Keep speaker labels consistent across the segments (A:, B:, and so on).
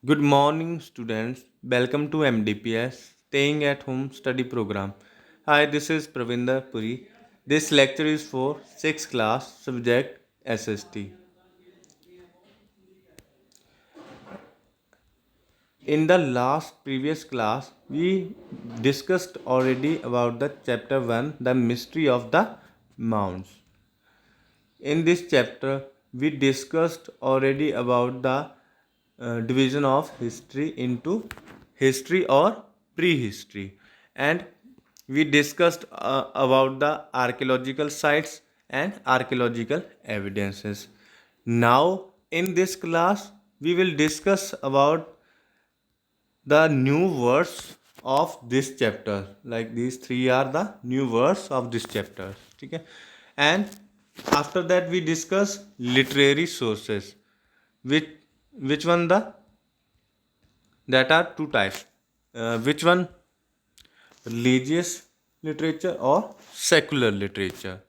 A: Good morning, students. Welcome to MDPS Staying at Home Study Program. Hi, this is Pravinder Puri. This lecture is for 6th class subject SST. In the last previous class, we discussed already about the chapter 1, the mystery of the mounds. In this chapter, we discussed already about the division of history into history or prehistory, and we discussed about the archaeological sites and archaeological evidences. Now, in this class, we will discuss about the new words of this chapter. Like these three are the new words of this chapter. Okay? And after that we discuss literary sources. Which which one the that are two types. Which one? Religious literature or secular literature.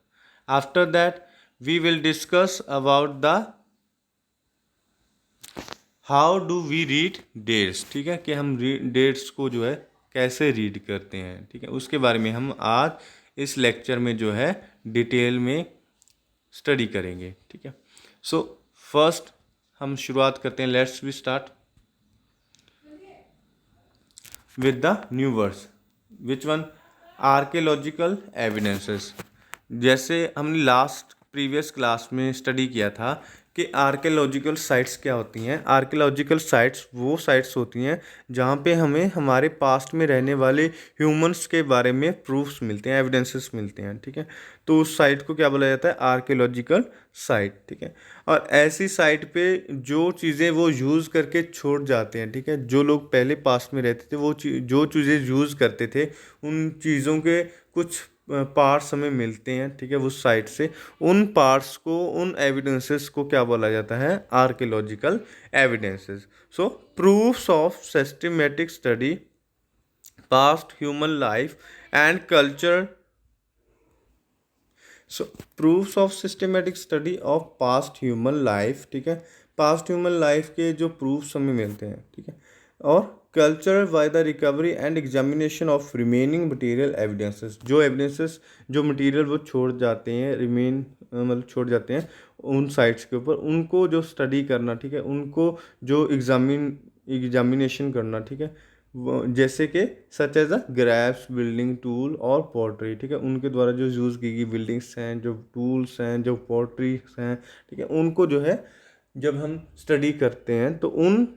A: After that we will discuss about the how do we read dates. ठीक है, कि हम dates को जो है कैसे read करते हैं. ठीक है, उसके बारे में हम आज इस लेक्चर में जो है डिटेल में स्टडी करेंगे. ठीक है, सो फर्स्ट हम शुरुआत करते हैं. Let's we start with the new words. Which one? Archaeological evidences. जैसे हमने लास्ट प्रीवियस क्लास में स्टडी किया था कि आर्कियोलॉजिकल साइट्स क्या होती हैं. आर्कियोलॉजिकल साइट्स वो साइट्स होती हैं जहाँ पे हमें हमारे पास्ट में रहने वाले ह्यूमंस के बारे में प्रूफ्स मिलते हैं, एविडेंसेस मिलते हैं. ठीक है, तो उस साइट को क्या बोला जाता है? Archaeological site. ठीक है, और ऐसी साइट पे जो चीज़ें वो यूज़ करके छोड़ जाते हैं. ठीक है, जो लोग पहले पास्ट में रहते थे वो जो चीज़ें यूज़ करते थे उन चीज़ों के कुछ पार्ट्स हमें मिलते हैं. ठीक है, उस साइट से उन पार्ट्स को, उन एविडेंसेस को क्या बोला जाता है? Archaeological evidences. So proofs of systematic study past human life and culture. So proofs of systematic study of past human life. ठीक है, पास्ट ह्यूमन लाइफ के जो प्रूफ्स हमें मिलते हैं. ठीक है, और culture by the recovery and examination of remaining material evidences. जो एविडेंसेस, जो मटेरियल वो छोड़ जाते हैं, मतलब छोड़ जाते हैं उन साइट्स के ऊपर, उनको जो स्टडी करना. ठीक है, उनको जो एग्जामिनेशन करना. ठीक है, जैसे कि such as a grapes, building tool और पॉटरी. ठीक है, उनके द्वारा जो यूज़ की गई बिल्डिंग्स हैं, जो टूल्स हैं, जो पॉटरीज हैं. ठीक है, उनको जो है जब हम स्टडी करते हैं तो उन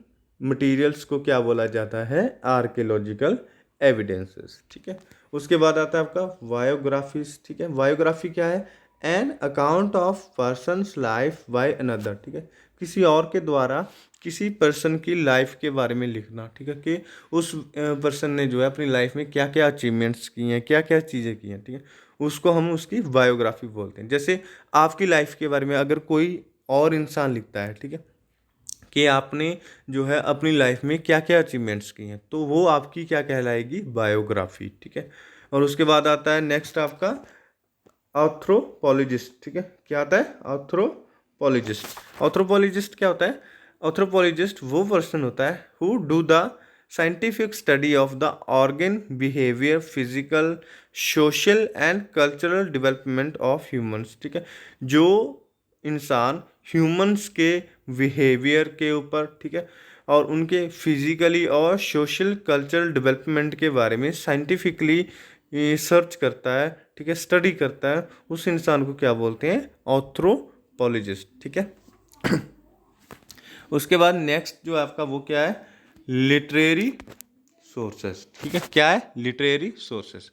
A: मटेरियल्स को क्या बोला जाता है? Archaeological evidences. ठीक है, उसके बाद आता है आपका बायोग्राफीज. ठीक है, बायोग्राफी क्या है? An account of persons life by another. ठीक है, किसी और के द्वारा किसी पर्सन की लाइफ के बारे में लिखना. ठीक है, कि उस पर्सन ने जो है अपनी लाइफ में क्या क्या अचीवमेंट्स की हैं, क्या क्या चीज़ें की हैं. ठीक है, उसको हम उसकी बायोग्राफी बोलते हैं. जैसे आपकी लाइफ के बारे में अगर कोई और इंसान लिखता है, ठीक है, कि आपने जो है अपनी लाइफ में क्या क्या अचीवमेंट्स की हैं, तो वो आपकी क्या कहलाएगी? बायोग्राफी. ठीक है, और उसके बाद आता है नेक्स्ट आपका ऑथ्रोपोलॉजिस्ट. ठीक है, क्या आता है? ऑथ्रोपोलॉजिस्ट. ऑथ्रोपोलॉजिस्ट क्या होता है? ऑथ्रोपोलॉजिस्ट वो पर्सन होता है who do the scientific study of the organ behaviour, physical, social and cultural development of humans. ठीक है, जो इंसान ह्यूमंस के बिहेवियर के ऊपर, ठीक है, और उनके फिजिकली और सोशल कल्चरल डेवलपमेंट के बारे में साइंटिफिकली सर्च करता है. ठीक है, स्टडी करता है, उस इंसान को क्या बोलते हैं? ऑथ्रोपोलॉजिस्ट. ठीक है, उसके बाद नेक्स्ट जो आपका वो क्या है? Literary sources. ठीक है, क्या है? Literary sources.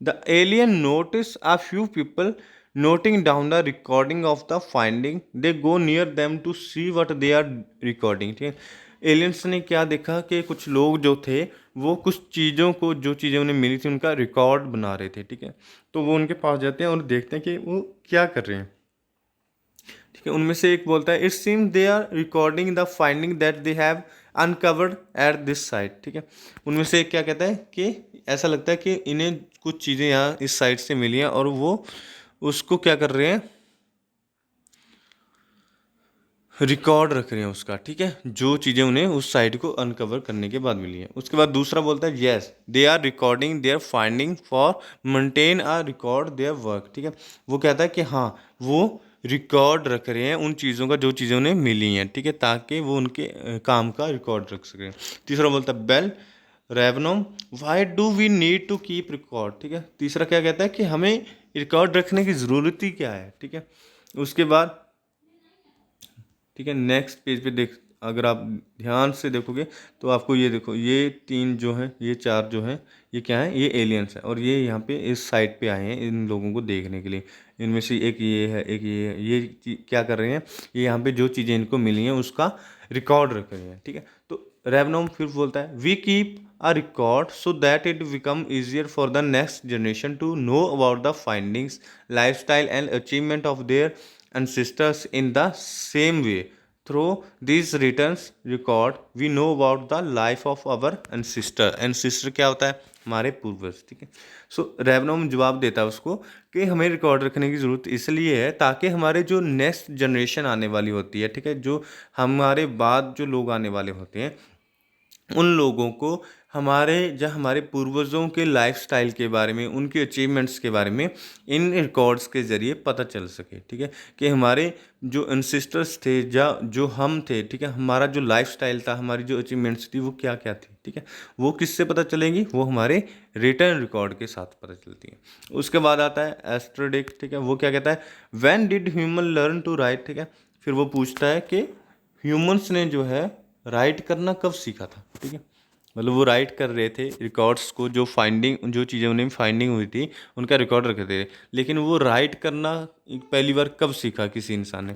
A: The alien notice a few people noting down the recording of the finding, they go near them to see what they are recording. ठीक है, एलियंस ने क्या देखा कि कुछ लोग जो थे वो कुछ चीज़ों को, जो चीज़ें उन्हें मिली थी उनका रिकॉर्ड बना रहे थे. ठीक है, तो वो उनके पास जाते हैं और देखते हैं कि वो क्या कर रहे हैं. ठीक है, उनमें से एक बोलता है, it seems they are recording the finding that they have uncovered at this site. ठीक है, उनमें से एक क्या कहता है कि ऐसा लगता है कि इन्हें कुछ चीज़ें यहाँ इस साइट से मिली हैं और वो उसको क्या कर रहे हैं? रिकॉर्ड रख रहे हैं उसका, ठीक है, जो चीज़ें उन्हें उस साइट को अनकवर करने के बाद मिली हैं। उसके बाद दूसरा बोलता है yes they are recording their finding for maintain a record their work, ठीक है। वो कहता है कि हाँ वो रिकॉर्ड रख रहे हैं उन चीज़ों का जो चीज़ें उन्हें मिली हैं, ठीक है, ताकि वो उनके काम का रिकॉर्ड रख सकें। तीसरा बोलता है बेल रेवनोम why do we need to keep record, ठीक है। तीसरा क्या कहता है कि हमें रिकॉर्ड रखने की ज़रूरत ही क्या है, ठीक है। उसके बाद ठीक है नेक्स्ट पेज पे देख, अगर आप ध्यान से देखोगे तो आपको ये देखो ये तीन जो हैं ये चार जो हैं ये क्या है, ये एलियंस है और ये यहाँ पे इस साइट पे आए हैं इन लोगों को देखने के लिए। इनमें से एक ये है, एक ये है, ये क्या कर रहे हैं, ये यहाँ पे जो चीज़ें इनको मिली हैं उसका रिकॉर्ड रख रहे हैं, ठीक है। तो रेवनोम फिर बोलता है we keep a record so that it become easier for the next generation to know about the findings lifestyle and achievement of their ancestors in the same way. Through these written record, we know about the life of our ancestor. Ancestor क्या होता है, हमारे पूर्वज, ठीक है। सो रेवनोम जवाब देता है उसको कि हमें रिकॉर्ड रखने की ज़रूरत इसलिए है ताकि हमारे जो नेक्स्ट जनरेशन आने वाली होती है, ठीक है, जो हमारे बाद जो लोग आने वाले होते हैं उन लोगों को हमारे पूर्वजों के लाइफस्टाइल के बारे में, उनके अचीवमेंट्स के बारे में इन रिकॉर्ड्स के ज़रिए पता चल सके, ठीक है, कि हमारे जो एंसेस्टर्स थे या जो हम थे, ठीक है, हमारा जो लाइफस्टाइल था, हमारी जो अचीवमेंट्स थी वो क्या क्या थी, ठीक है। वो किससे पता चलेंगी, वो हमारे रिटर्न रिकॉर्ड के साथ पता चलती हैं। उसके बाद आता है एस्ट्रोडिक, ठीक है, वो क्या कहता है when did human learn to write, ठीक है। फिर वो पूछता है कि ह्यूमंस ने जो है राइट करना कब सीखा था, ठीक है। मतलब वो राइट कर रहे थे रिकॉर्ड्स को, जो फाइंडिंग जो चीज़ें उन्हें फाइंडिंग हुई थी उनका रिकॉर्ड रखे थे, लेकिन वो राइट करना पहली बार कब सीखा किसी इंसान ने।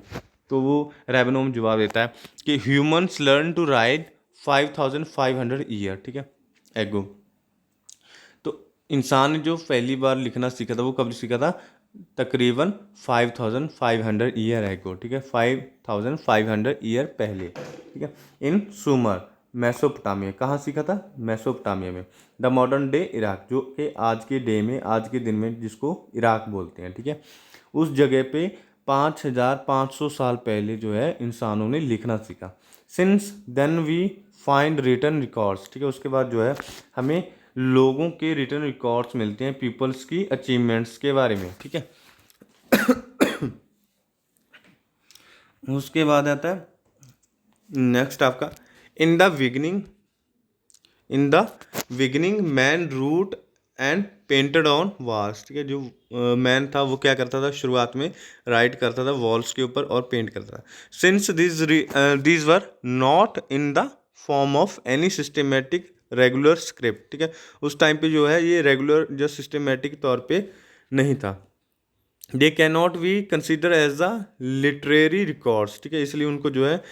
A: तो वो रेबनोम जवाब देता है कि humans learn to write 5500 year, ठीक है, एगो। तो इंसान ने जो पहली बार लिखना सीखा था वो कब सीखा था, तकरीबन 5500 ईयर एगो, ठीक है, 5500 ईयर पहले, ठीक है, इन सुमर मेसोपोटामिया। कहाँ सीखा था, मेसोपोटामिया में। द मॉडर्न डे इराक, जो कि आज के डे में, आज के दिन में जिसको इराक बोलते हैं, ठीक है, उस जगह पे 5500 साल पहले जो है इंसानों ने लिखना सीखा। Since then we find written records, ठीक है। उसके बाद जो है हमें लोगों के रिटन रिकॉर्ड्स मिलते हैं पीपल्स की अचीवमेंट्स के बारे में, ठीक है। उसके बाद आता है नेक्स्ट आपका in the beginning, in the beginning man wrote and painted on walls, ठीक है। जो मैन था वो क्या करता था, शुरुआत में राइट करता था वॉल्स के ऊपर और पेंट करता था। Since these were not in the form of any systematic regular script, ठीक है। उस टाइम पे जो है ये रेगुलर जो सिस्टमेटिक तौर पे नहीं था। They can not be consider as the literary records, ठीक है, इसलिए उनको जो है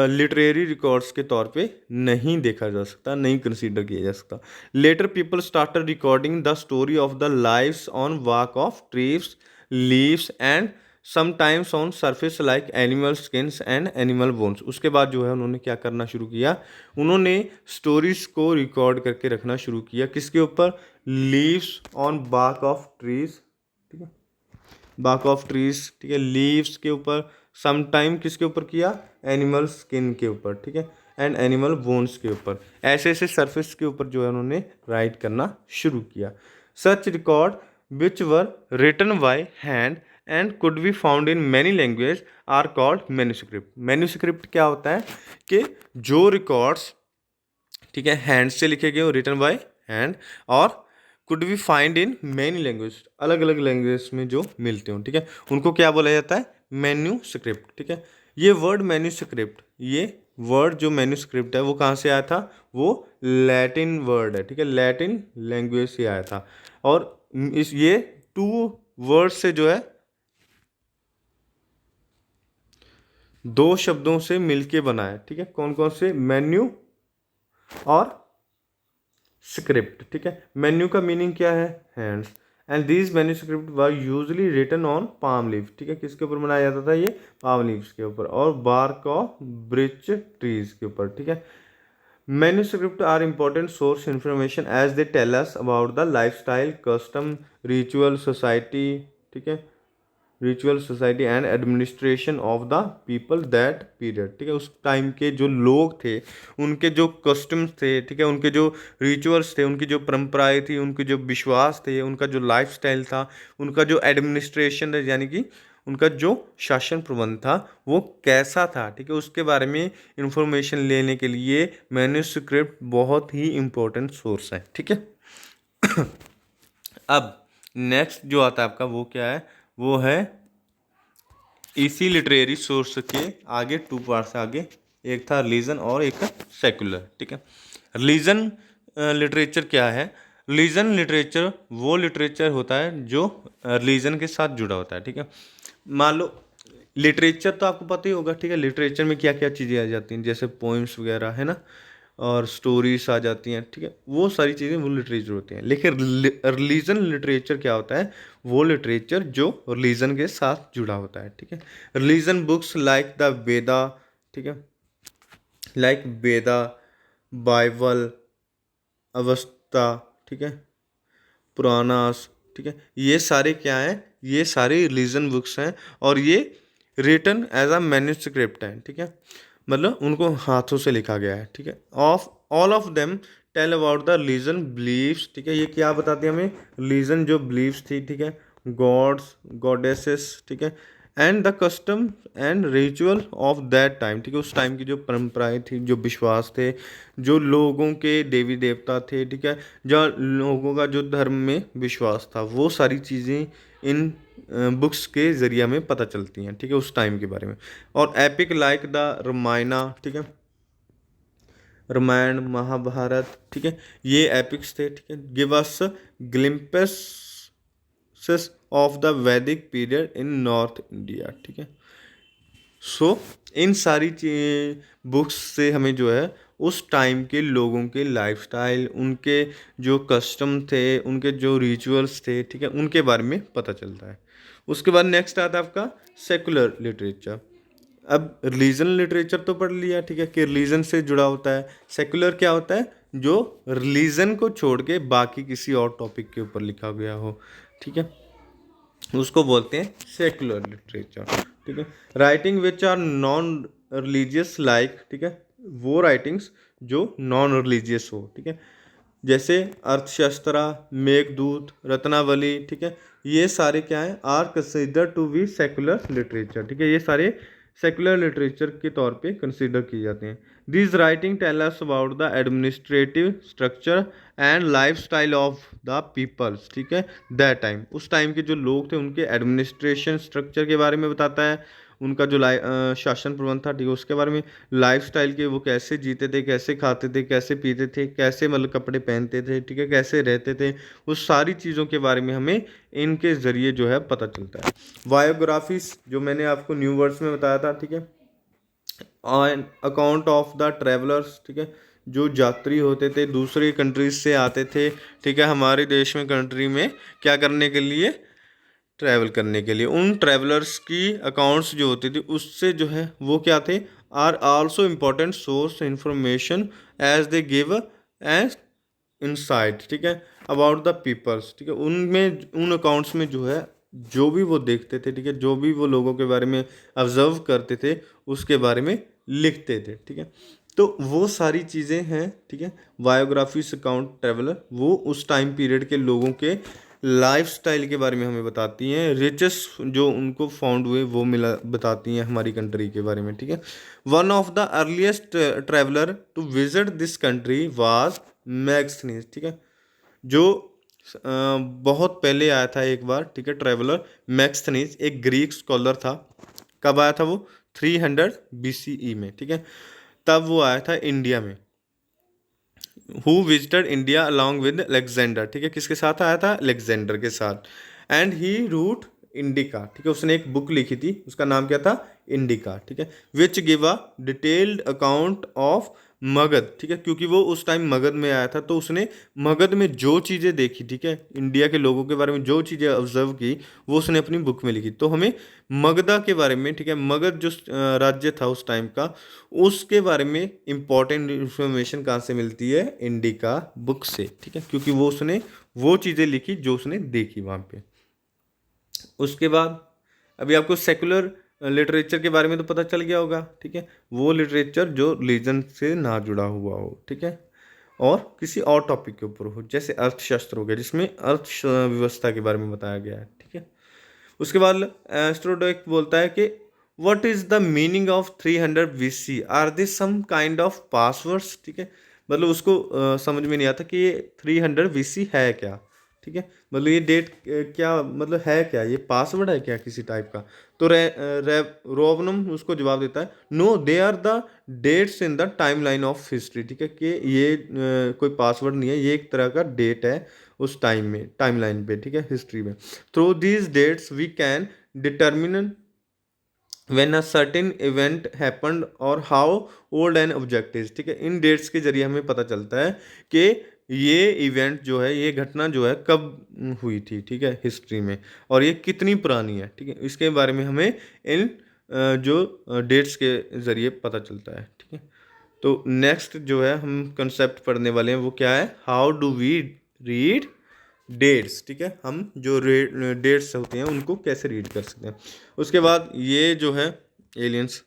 A: लिटरेरी रिकॉर्ड्स के तौर पे नहीं देखा जा सकता, नहीं कंसीडर किया जा सकता। Later people started recording the story of the lives on वाक of trees leaves and sometimes on surface like animal skins and animal bones. उसके बाद जो है उन्होंने क्या करना शुरू किया, उन्होंने स्टोरीज को रिकॉर्ड करके रखना शुरू किया किसके ऊपर, लीव्स ऑन बाक ऑफ ट्रीज, ठीक है, बाक ऑफ ट्रीज, ठीक है, लीव्स के ऊपर, सम टाइम किसके ऊपर किया, एनिमल स्किन के ऊपर, ठीक है, एंड एनिमल बोन्स के ऊपर। ऐसे ऐसे सरफेस के ऊपर जो है उन्होंने राइट करना शुरू किया। Such record which were written by hand and could be found in many language are called manuscript. Manuscript क्या होता है कि जो रिकॉर्ड्स, ठीक है, हैंड से लिखे गए रिटन बाय हैंड और could be find in many language, अलग अलग लैंग्वेज में जो मिलते हो, ठीक है, उनको क्या बोला जाता है, मैन्यूस्क्रिप्ट, ठीक है। ये वर्ड मैन्यूस्क्रिप्ट, ये वर्ड जो मैन्यूस्क्रिप्ट है वो कहाँ से आया था, वो लैटिन वर्ड है, ठीक है, लैटिन लैंग्वेज से आया था। और इस ये टू वर्ड से जो है दो शब्दों से मिलके बना है, ठीक है, कौन कौन से, मेन्यू और स्क्रिप्ट, ठीक है। मेन्यू का मीनिंग क्या है, hands, and these manuscript were usually written on palm leave, ठीक है, किसके ऊपर बनाया जाता था, ये पाम लीव्स के ऊपर और बार्क ऑफ ब्रिच ट्रीज के ऊपर, ठीक है। Manuscript are important source information as they tell us about the life style, custom, ritual, society, ठीक है, ritual society and administration of the people that period, ठीक है। उस टाइम के जो लोग थे, उनके जो कस्टम्स थे, ठीक है, उनके जो रिचुअल्स थे, उनकी जो परंपराएं थी, उनके जो विश्वास थे, उनका जो लाइफस्टाइल था, उनका जो एडमिनिस्ट्रेशन है यानी कि उनका जो शासन प्रबंध था वो कैसा था, ठीक है, उसके बारे में इंफॉर्मेशन लेने के लिए मैन्युस्क्रिप्ट बहुत ही इम्पोर्टेंट सोर्स है, ठीक है। अब नेक्स्ट जो आता है आपका वो क्या है, वो है इसी लिटरेरी सोर्स के आगे टू पार्ट्स आगे, एक था रिलीजन और एक था सेकुलर, ठीक है। रिलीजन लिटरेचर क्या है? रिलीजन लिटरेचर वो लिटरेचर होता है जो रिलीजन के साथ जुड़ा होता है, ठीक है। मान लो लिटरेचर तो आपको पता ही होगा, ठीक है, लिटरेचर में क्या क्या चीज़ें आ जाती हैं, जैसे पोइम्स वगैरह है ना, और स्टोरीज आ जाती हैं, ठीक है, वो सारी चीज़ें वो लिटरेचर होती हैं। लेकिन रिलीजन लिटरेचर क्या होता है? वो लिटरेचर जो रिलीजन के साथ जुड़ा होता है, ठीक है। रिलीजन बुक्स लाइक द वेदा, ठीक है, लाइक वेदा, बाइबल, अवस्था, ठीक है, पुरानास, ठीक है, ये सारे क्या हैं? ये सारे रिलीजन बुक्स हैं और ये रिटन एज अ मैन्युस्क्रिप्ट हैं, ठीक है, मतलब उनको हाथों से लिखा गया है, ठीक है। Of all of them tell about the religion believes, ठीक है, ये क्या बताते हैं हमें? रिलीजन जो बिलीव्स थी, ठीक है, गॉड्स, गॉडेसेस, ठीक है, and the custom and ritual of that time, ठीक है, उस टाइम की जो परंपराएं थी, जो विश्वास थे, जो लोगों के देवी देवता थे, ठीक है, जो लोगों का जो धर्म में विश्वास था, वो सारी चीज़ें इन बुक्स के ज़रिए हमें पता चलती हैं, ठीक है, उस टाइम के बारे में। और एपिक लाइक द रामायणा, ठीक है, रामायण, महाभारत, ठीक है, ये एपिक्स थे, ठीक है, give us glimpses of the वैदिक पीरियड इन नॉर्थ इंडिया, ठीक है। सो इन सारी बुक्स से हमें जो है उस टाइम के लोगों के लाइफस्टाइल, उनके जो कस्टम थे, उनके जो रिचुअल्स थे, ठीक है, उनके बारे में पता चलता है। उसके बाद नेक्स्ट आता है आपका सेकुलर लिटरेचर। अब रिलीजन लिटरेचर तो पढ़ लिया, ठीक है, कि रिलीजन से जुड़ा होता है। सेकुलर क्या होता है? जो रिलीजन को छोड़ के बाकी किसी और टॉपिक के ऊपर लिखा गया हो, ठीक है, उसको बोलते हैं सेकुलर लिटरेचर, ठीक है। Writing which are non religious like, ठीक है, वो राइटिंग्स जो नॉन रिलीजियस हो, ठीक है, जैसे अर्थशास्त्रा, मेघदूत, रत्नावली, ठीक है, ये सारे क्या हैं? Are consider to be secular literature, ठीक है, ये सारे सेकुलर लिटरेचर के तौर पे कंसिडर किए जाते हैं। This writing tell us about the administrative structure and life style of the peoples, ठीक है, दैट टाइम, उस टाइम के जो लोग थे उनके एडमिनिस्ट्रेशन स्ट्रक्चर के बारे में बताता है, उनका जो शासन प्रबंध था, ठीक है, उसके बारे में, लाइफस्टाइल के, वो कैसे जीते थे, कैसे खाते थे, कैसे पीते थे, कैसे मतलब कपड़े पहनते थे, ठीक है, कैसे रहते थे, उस सारी चीज़ों के बारे में हमें इनके ज़रिए जो है पता चलता है। बायोग्राफीज जो मैंने आपको न्यू वर्ड्स में बताया था, ठीक है, on account of the travellers, ठीक है, जो यात्री होते थे दूसरे कंट्रीज से आते थे, ठीक है, हमारे देश में कंट्री में क्या करने के लिए? ट्रैवल करने के लिए। उन ट्रैवलर्स की अकाउंट्स जो होती थी उससे जो है वो क्या थे? Are also important source information as they give as insight, ठीक है, अबाउट द पीपल्स, ठीक है, उनमें उन अकाउंट्स में जो है जो भी वो देखते थे, ठीक है, जो भी वो लोगों के बारे में ऑब्जर्व करते थे उसके बारे में लिखते थे, ठीक है। तो वो सारी चीज़ें हैं, ठीक है, बायोग्राफीज, अकाउंट, ट्रेवलर, वो उस टाइम पीरियड के लोगों के लाइफ स्टाइल के बारे में हमें बताती हैं। रिचेस जो उनको फाउंड हुए वो मिला बताती हैं हमारी कंट्री के बारे में, ठीक है। One of the earliest traveller to visit this country was Megasthenes, ठीक है, जो बहुत पहले आया था एक बार, ठीक है, ट्रेवलर मैग्स्थनीज एक ग्रीक स्कॉलर था। कब आया था वो? 300 BCE में, ठीक है, तब वो आया था इंडिया में। Who visited India along with Alexander, ठीक है, किसके साथ आया था? अलेक्जेंडर के साथ। एंड ही रूट इंडिका, ठीक है, उसने एक बुक लिखी थी, उसका नाम क्या था? इंडिका, ठीक है, which give a detailed account of Magadh, ठीक है, क्योंकि वो उस टाइम मगध में आया था तो उसने मगध में जो चीज़ें देखी, ठीक है, इंडिया के लोगों के बारे में जो चीज़ें ऑब्जर्व की वो उसने अपनी बुक में लिखी। तो हमें मगधा के बारे में, ठीक है, मगध जो राज्य था उस टाइम का, उसके बारे में इंपॉर्टेंट इंफॉर्मेशन कहाँ से मिलती है? इंडिका बुक से, ठीक है, क्योंकि वो उसने वो चीज़ें लिखी जो उसने देखी वहाँ पे। उसके बाद अभी आपको सेकुलर लिटरेचर के बारे में तो पता चल गया होगा, ठीक है, वो लिटरेचर जो रिलीजन से ना जुड़ा हुआ हो, ठीक है, और किसी और टॉपिक के ऊपर हो, जैसे अर्थशास्त्र हो गया जिसमें अर्थ व्यवस्था के बारे में बताया गया है, ठीक है। उसके बाद एस्ट्रोडोइक बोलता है कि what is the meaning of 300 BC, are this some kind of passwords, ठीक है, मतलब उसको समझ में नहीं आता कि ये 300 BC है क्या, ठीक है, मतलब ये डेट क्या, मतलब है क्या, ये पासवर्ड है क्या किसी टाइप का। तो रोबनम उसको जवाब देता है no they are the dates in the timeline of history, ठीक है, कि ये कोई पासवर्ड नहीं है, ये एक तरह का डेट है उस टाइम में, टाइम लाइन पे, ठीक है, हिस्ट्री में। Through these dates we can determine when a certain event happened और how old an object is, ठीक है, इन डेट्स के जरिए हमें पता चलता है कि ये इवेंट जो है, ये घटना जो है कब हुई थी, ठीक है, हिस्ट्री में, और ये कितनी पुरानी है, ठीक है, इसके बारे में हमें इन जो डेट्स के ज़रिए पता चलता है, ठीक है। तो नेक्स्ट जो है हम कंसेप्ट पढ़ने वाले हैं वो क्या है, how do we read dates, ठीक है, हम जो डेट्स होते हैं उनको कैसे रीड कर सकते हैं। उसके बाद ये जो है एलियंस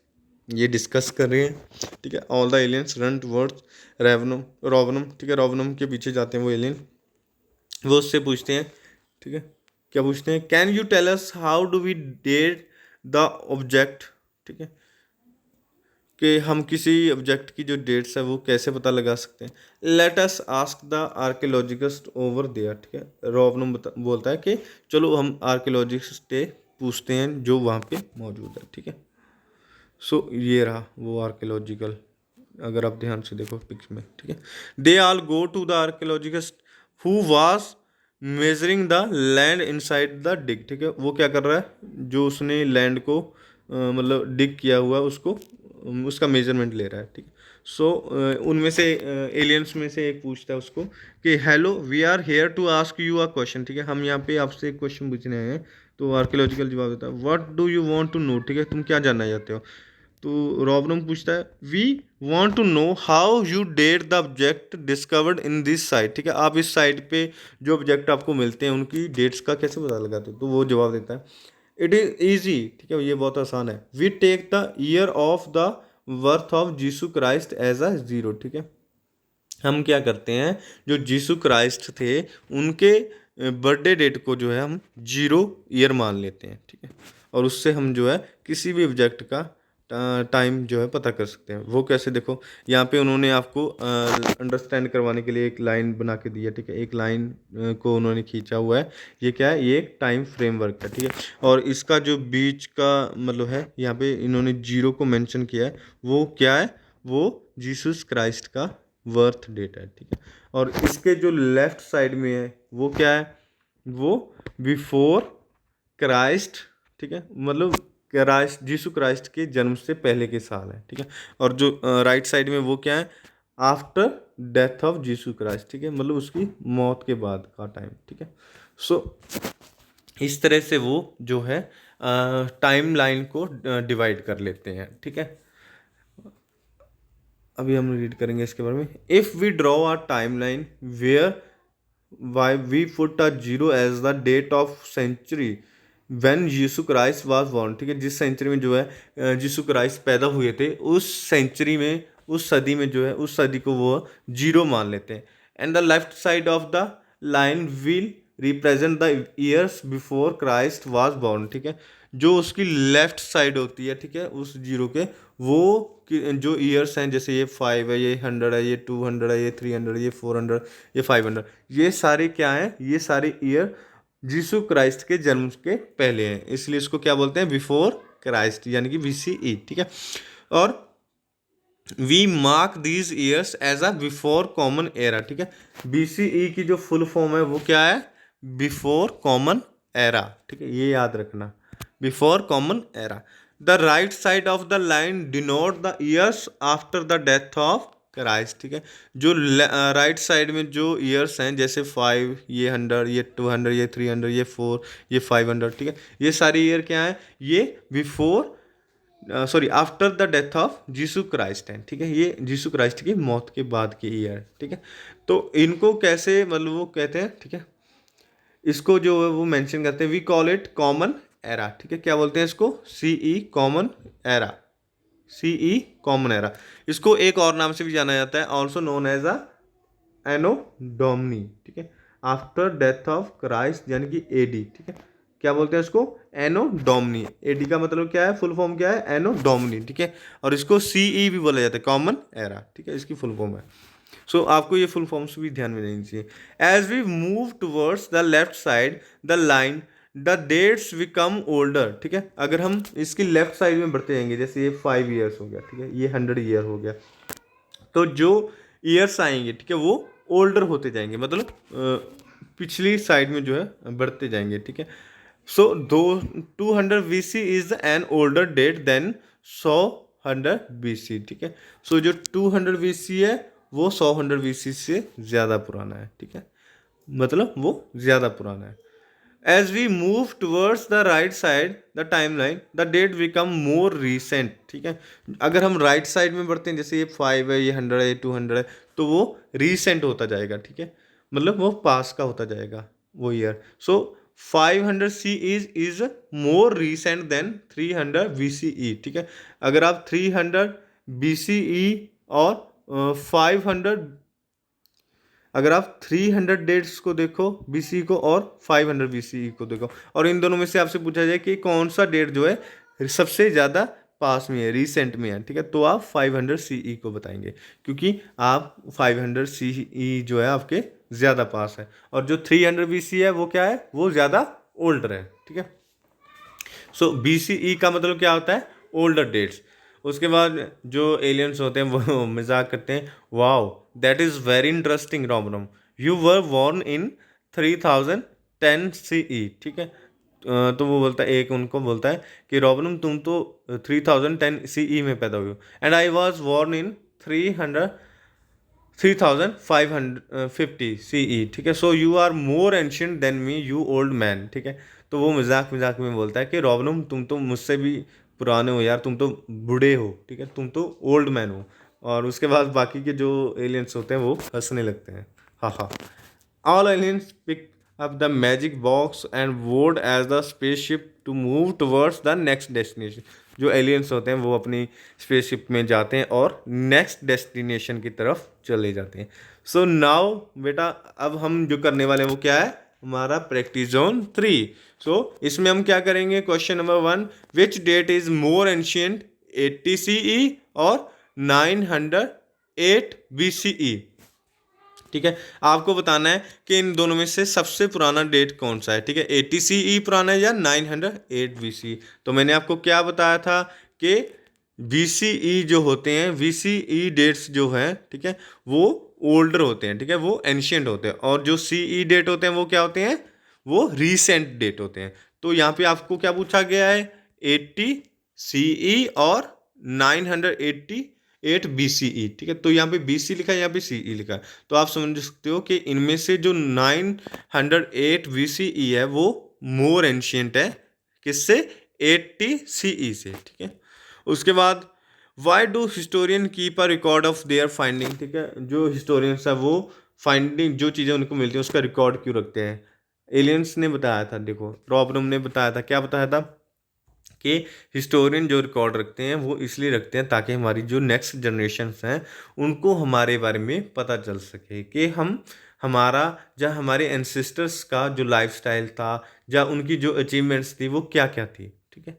A: ये डिस्कस कर रहे हैं, ठीक है, all the aliens run towards रोवनम, ठीक है, रोवनम के पीछे जाते हैं वो एलियन, वो उससे पूछते हैं, ठीक है, क्या पूछते हैं, can you tell us how do we date the object, ठीक है, कि हम किसी ऑब्जेक्ट की जो डेट्स है वो कैसे पता लगा सकते हैं। Let us ask the archaeologist over there, ठीक है, रोबनम बोलता है कि चलो हम आर्कियोलॉजिस्ट से पूछते हैं जो वहाँ पे मौजूद है, ठीक है। सो ये रहा वो आर्कियोलॉजिकल, अगर आप ध्यान से देखो पिक्स में, ठीक है, they all go to the archaeologist who was measuring the land inside the dig, ठीक है, वो क्या कर रहा है, जो उसने लैंड को मतलब डिग किया हुआ उसको उसका मेजरमेंट ले रहा है, ठीक है। सो उनमें से एलियंस में से एक पूछता है उसको कि hello we are here to ask you a question, ठीक है, हम यहाँ पे आपसे एक क्वेश्चन पूछने आए हैं। तो आर्कियोलॉजिकल जवाब देता है what do you want to know, ठीक है, तुम क्या जानना चाहते हो। तो रॉबरम पूछता है we want to know how you date the object discovered in this site, ठीक है, आप इस साइट पे जो ऑब्जेक्ट आपको मिलते हैं उनकी डेट्स का कैसे पता लगाते हो। तो वो जवाब देता है इट इज़ ईजी, ठीक है, ये बहुत आसान है, we take the year of the birth of Jesus Christ as a zero, ठीक है, हम क्या करते हैं जो जीसू क्राइस्ट थे उनके बर्थडे डेट को जो है हम जीरो ईयर मान लेते हैं, ठीक है, और उससे हम जो है किसी भी ऑब्जेक्ट का टाइम जो है पता कर सकते हैं। वो कैसे, देखो यहाँ पे उन्होंने आपको अंडरस्टैंड करवाने के लिए एक लाइन बना के दी है, ठीक है, एक लाइन को उन्होंने खींचा हुआ है, ये क्या है, ये एक टाइम फ्रेमवर्क है, ठीक है, और इसका जो बीच का मतलब है यहाँ पे इन्होंने जीरो को मेंशन किया है, वो क्या है, वो जीसस क्राइस्ट का वर्थ डेट है, ठीक है, और इसके जो लेफ्ट साइड में है वो क्या है, वो बिफोर क्राइस्ट, ठीक है, मतलब क्राइस्ट जीसू क्राइस्ट के जन्म से पहले के साल है, ठीक है, और जो राइट साइड में वो क्या है, after death of Jesus Christ, ठीक है, मतलब उसकी मौत के बाद का टाइम, ठीक है। सो इस तरह से वो जो है टाइम लाइन को डिवाइड कर लेते हैं, ठीक है। अभी हम रीड करेंगे इसके बारे में, if we draw a timeline where why we put a zero as the date of century when Yeshu Christ was born, ठीक है, जिस सेंचुरी में जो है यीशु क्राइस्ट पैदा हुए थे उस सेंचुरी में, उस सदी में जो है उस सदी को वो जीरो मान लेते हैं। And the left side of the line will represent the years before Christ was born, ठीक है, जो उसकी लेफ्ट साइड होती है, ठीक है, उस जीरो के, वो जो ईयर्स हैं, जैसे ये 5 है, ये 100 है, ये 200 है, ये 300, ये 400, ये 500, ये सारे क्या हैं, ये सारे ईयर जीसू क्राइस्ट के जन्म के पहले हैं, इसलिए इसको क्या बोलते हैं, बिफोर क्राइस्ट, यानी कि BCE, ठीक है। और we mark these years as a before common era, ठीक है, BCE की जो फुल फॉर्म है वो क्या है, बिफोर कॉमन एरा, ठीक है, ये याद रखना, before common era. The right side of the line denote the years after the death of Christ, ठीक है, जो राइट साइड में जो ईयर्स हैं, जैसे 5, ये 100, ये 200, ये 300, ये 4, ये 500, ठीक है, ये सारे ईयर क्या है, ये before sorry after the death of Jesus Christ है, ठीक है, ये जीसू क्राइस्ट की मौत के बाद के ईयर, ठीक है। तो इनको कैसे मतलब वो कहते हैं, ठीक है, इसको जो है वो मेंशन करते हैं, we call it common era, ठीक है। क्या बोलते हैं इसको? CE common era, CE common era. इसको एक और नाम से भी जाना जाता है, also known as a anno domini, ठीक है, आफ्टर डेथ ऑफ क्राइस्ट, यानी कि एडी, ठीक है। क्या बोलते हैं इसको? एनो डोमनी। एडी का मतलब क्या है, फुल फॉर्म क्या है? एनो डोमनी, ठीक है। और इसको सीई भी बोला जाता है, कॉमन एरा, ठीक है, इसकी फुल फॉर्म है। सो आपको ये फुल फॉर्म्स भी ध्यान में देनी चाहिए। As we move towards the left side the line the dates become older, ठीक है। अगर हम इसकी लेफ्ट साइड में बढ़ते जाएंगे, जैसे ये 5 ईयर्स हो गया, ठीक है, ये 100 ईयर हो गया, तो जो ईयर्स आएंगे, ठीक है, वो ओल्डर होते जाएंगे, मतलब पिछली साइड में जो है बढ़ते जाएंगे, ठीक है। सो दो 200 BC is an older date than 100 BC, ठीक है। सो जो 200 BC है वो 100 BC से ज़्यादा पुराना है, ठीक है, मतलब वो ज़्यादा पुराना है। As we move towards the right side the timeline the date become more recent, ठीक है। अगर हम राइट साइड में बढ़ते हैं, जैसे ये 5 है, ये 100 है, ये 200 है, तो वो रिसेंट होता जाएगा, ठीक है, मतलब वो पास का होता जाएगा वो year. So 500 C is more recent than 300 BCE, ठीक है। अगर आप 300 BCE और 500, अगर आप 300 डेट्स को देखो बीसी को और 500 बीसी को देखो, और इन दोनों में से आपसे पूछा जाए कि कौन सा डेट जो है सबसे ज़्यादा पास में है, रिसेंट में है, ठीक है, तो आप 500 सीई को बताएंगे, क्योंकि आप 500 सीई जो है आपके ज़्यादा पास है, और जो 300 बीसी है वो क्या है, वो ज़्यादा ओल्डर है, ठीक है। सो बीसीई का मतलब क्या होता है? Older dates. उसके बाद जो एलियंस होते हैं वो मजाक करते हैं, wow that is very interesting रॉबरम, you were born in 3010 CE, ठीक है। तो वो बोलता है, एक उनको बोलता है कि रॉबरम तुम तो 3010 सीई में पैदा हुए हो, and I was born in 3550 CE, ठीक है। So you are more ancient than me you old man, ठीक है। तो वो मजाक मजाक में बोलता है कि रॉबनम तुम तो मुझसे भी पुराने हो यार, तुम तो बूढ़े हो, ठीक है, तुम तो ओल्ड मैन हो। और उसके बाद बाकी के जो एलियंस होते हैं वो हंसने लगते हैं, हाँ हाँ। All aliens pick up the magic box and board as the spaceship to move towards the next destination. जो एलियंस होते हैं वो अपनी स्पेसशिप में जाते हैं और नेक्स्ट डेस्टिनेशन की तरफ चले जाते हैं। सो नाउ बेटा अब हम जो करने वाले हैं वो क्या है? हमारा प्रैक्टिस जोन 3। सो इसमें हम क्या करेंगे? Question number 1, which date is more ancient, 80 CE और 908 BCE, ठीक है। आपको बताना है कि इन दोनों में से सबसे पुराना डेट कौन सा है, ठीक है, 80 CE पुराना है या 908 BCE। तो मैंने आपको क्या बताया था कि BCE जो होते हैं, BCE डेट्स जो हैं, ठीक है, वो ओल्डर होते हैं, ठीक है, वो एंशियंट होते हैं, और जो CE डेट होते हैं वो क्या होते हैं? वो रीसेंट डेट होते हैं। तो यहाँ पे आपको क्या पूछा गया है? 80 CE और 988 BCE, ठीक है। तो यहाँ पे BC लिखा है, यहाँ पे CE लिखा है, तो आप समझ सकते हो कि इनमें से जो 908 BCE है वो मोर एंशियंट है, किससे? 80 CE से, ठीक है। उसके बाद why do historian keep a record of their finding, ठीक है, जो हिस्टोरियंस है वो फाइंडिंग, जो चीज़ें उनको मिलती हैं उसका रिकॉर्ड क्यों रखते हैं? एलियंस ने बताया था, देखो रॉबरम ने बताया था, क्या बताया था कि हिस्टोरियन जो रिकॉर्ड रखते हैं वो इसलिए रखते हैं ताकि हमारी जो नेक्स्ट जनरेशन्स हैं उनको हमारे बारे में पता चल सके कि हम हमारा या हमारे एंसेस्टर्स का जो लाइफस्टाइल था या उनकी जो अचीवमेंट्स थी वो क्या क्या थी, ठीक है।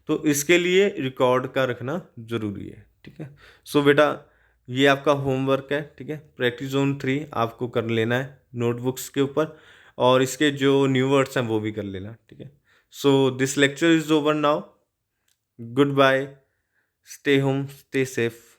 A: तो इसके लिए रिकॉर्ड का रखना ज़रूरी है, ठीक है। सो बेटा ये आपका होमवर्क है, ठीक है, प्रैक्टिस जोन 3 आपको कर लेना है नोटबुक्स के ऊपर, और इसके जो न्यू वर्ड्स हैं वो भी कर लेना, ठीक है। So this lecture is over now. Goodbye. Stay home, stay safe.